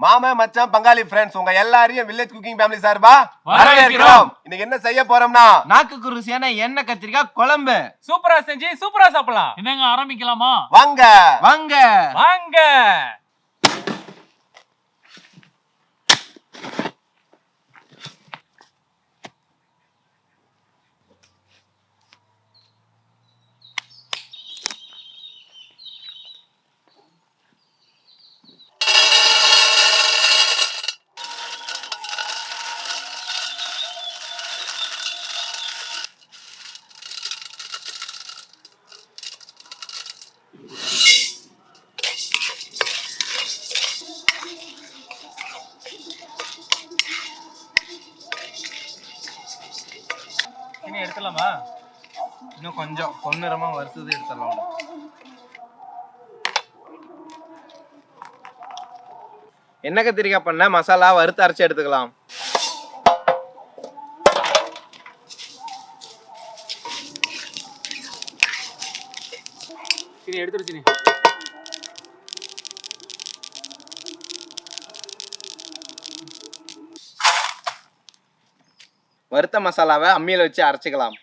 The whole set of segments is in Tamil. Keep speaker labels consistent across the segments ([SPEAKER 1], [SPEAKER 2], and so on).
[SPEAKER 1] மாமா மச்சான் பங்காளி ஃப்ரெண்ட்ஸ் உங்க எல்லாரையும் வில்லேஜ் குக்கிங் ஃபேமிலி சார்பா வரவேற்கிறோம். இன்னைக்கு என்ன செய்ய போறோம்னா
[SPEAKER 2] நாக்குக்கு ருசியான எண்ணெய் கத்திரிக்காய் குழம்பு
[SPEAKER 3] சூப்பரா செஞ்சு சூப்பரா சாப்பிடலாம். என்னங்க ஆரம்பிக்கலாமா?
[SPEAKER 1] வாங்க
[SPEAKER 2] வாங்க
[SPEAKER 3] வாங்க. எடுத்துலாமா?
[SPEAKER 2] இன்னும் கொஞ்சம் பொன்னிறமா வறுத்தது எடுத்துடலாம். எண்ணெய் கத்திரிக்காய் பண்ண மசாலா வறுத்து அரைச்சு எடுத்துக்கலாம்.
[SPEAKER 3] சரி எடுத்துருச்சு.
[SPEAKER 2] வறுத்த மசாலாவை அம்மியில வச்சு அரைச்சிக்கலாம்.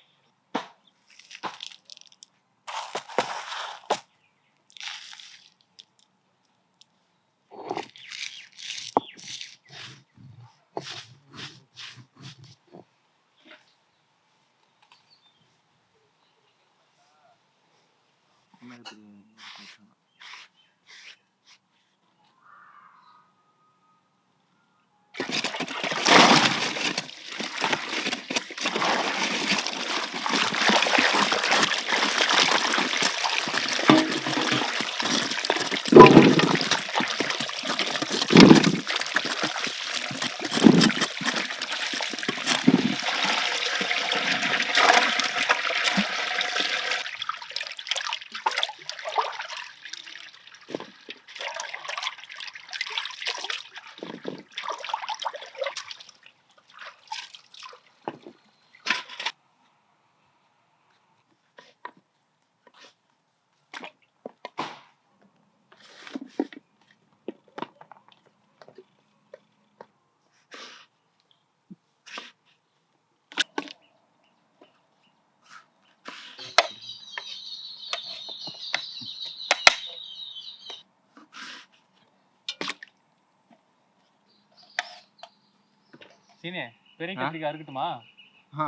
[SPEAKER 3] சீனே பெரிய கத்திரிக்காய் இருக்கட்டுமா?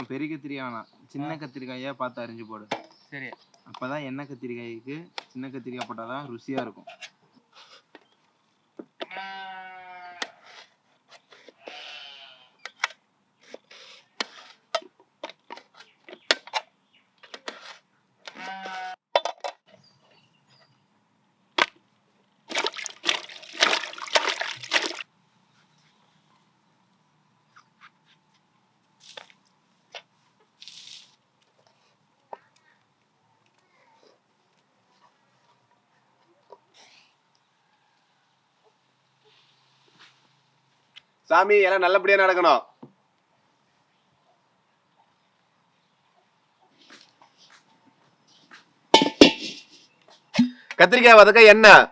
[SPEAKER 2] பெரிய கத்திரிக்காய் வேணாம், சின்ன கத்திரிக்காயா பார்த்து அரிஞ்சு போடு.
[SPEAKER 3] சரி.
[SPEAKER 2] அப்பதான் எண்ணெய் கத்திரிக்காய்க்கு சின்ன கத்திரிக்காய் போட்டாதான் ருசியா இருக்கும்.
[SPEAKER 1] சாமி எல்லாம் நல்லபடியா நடக்கணும். கத்திரிக்காய் வதக்க எண்ணெய்,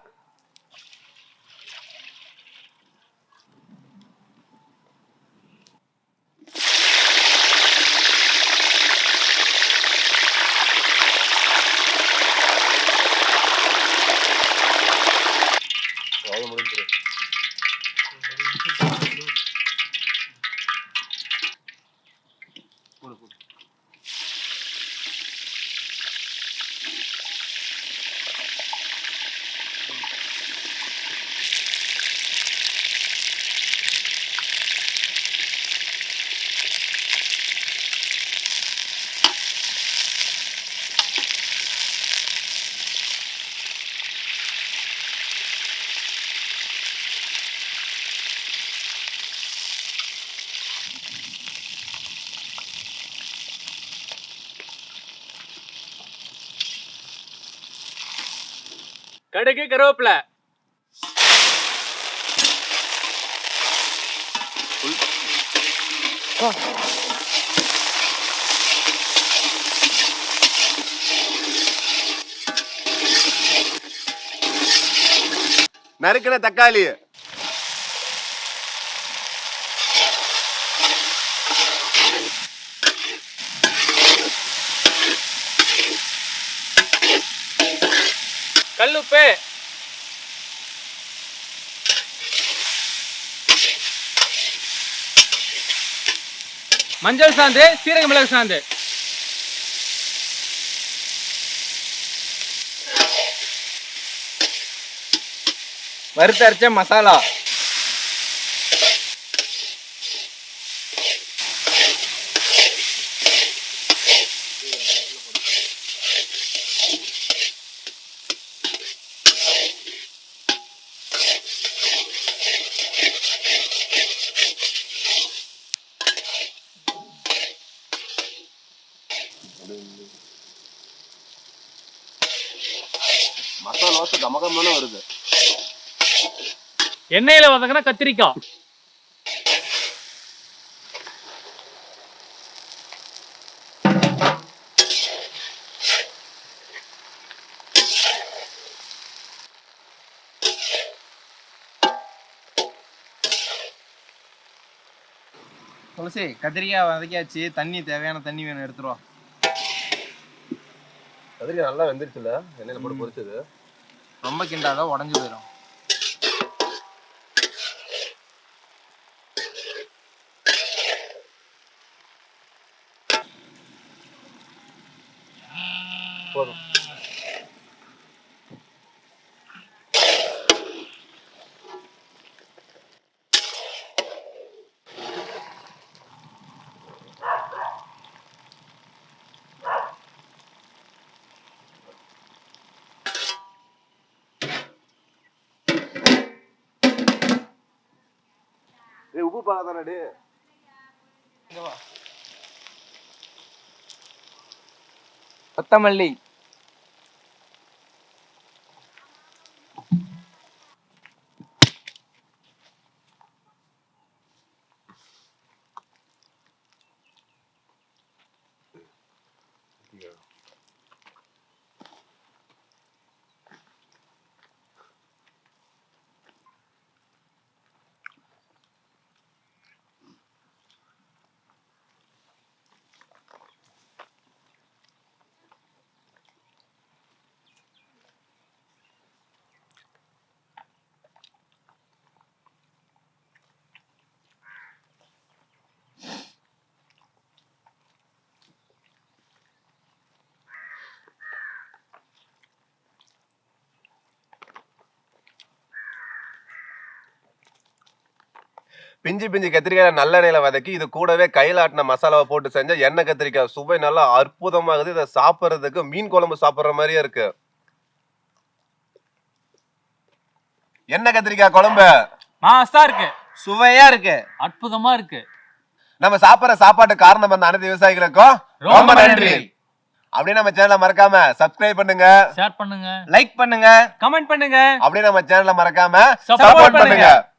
[SPEAKER 3] கடுகு கருவேப்பிலை,
[SPEAKER 1] நறுக்கின தக்காளி,
[SPEAKER 3] கல்லுப்பு, மஞ்சள் சாந்து, சீரக மிளகு சாந்து,
[SPEAKER 2] வறுத்தரைச்ச மசாலா,
[SPEAKER 1] மசாலா வாசம் கமகமான வருது.
[SPEAKER 3] எண்ணெயில வதங்கின கத்திரிக்காய்,
[SPEAKER 2] துளசி கத்திரிக்காய் வதக்கியாச்சு. தண்ணி தேவையான தண்ணி வேணும், எடுத்துருவா.
[SPEAKER 1] கத்திரிக்காய் நல்லா வெந்துருச்சுல, எண்ணெயில போட்டு பொரிச்சது.
[SPEAKER 2] ரொம்ப கிண்டாத, உடஞ்சு போயிடும்.
[SPEAKER 1] போதும். உப்பு பார்க்கதானே
[SPEAKER 2] கொத்தமல்லி,
[SPEAKER 1] பிஞ்சு பிஞ்சு கத்திரிக்காய் நல்லெண்ணெயில வதக்கி இது கூடவே கையில ஆட்டின மசாலாவை போட்டு செஞ்ச எண்ணெய் கத்திரிக்காய் சுவை நல்லா அற்புதமாகுது. இதை சாப்பிட்றதுக்கு மீன் குழம்பு சாப்பிட்ற மாதிரியே இருக்கு. எண்ணெய் கத்திரிக்காய் குழம்பு
[SPEAKER 3] மாசா இருக்கு,
[SPEAKER 2] சுவையா இருக்கு,
[SPEAKER 3] அற்புதமா இருக்கு.
[SPEAKER 1] நம்ம சாப்பிட்ற சாப்பாட்டு காரணம் அந்த அனைத்து விவசாயிகளுக்கும் ரொம்ப நன்றி. அப்படியே நம்ம சேனலை மறக்காம சப்ஸ்கிரைப் பண்ணுங்க,
[SPEAKER 3] ஷேர் பண்ணுங்க,
[SPEAKER 2] லைக் பண்ணுங்க,
[SPEAKER 3] கமெண்ட் பண்ணுங்க.
[SPEAKER 1] அப்படியே நம்ம சேனலை மறக்காம
[SPEAKER 3] Support
[SPEAKER 1] சப்போர்ட்
[SPEAKER 3] பண்ணுங்க.
[SPEAKER 1] பண்ணுங்க.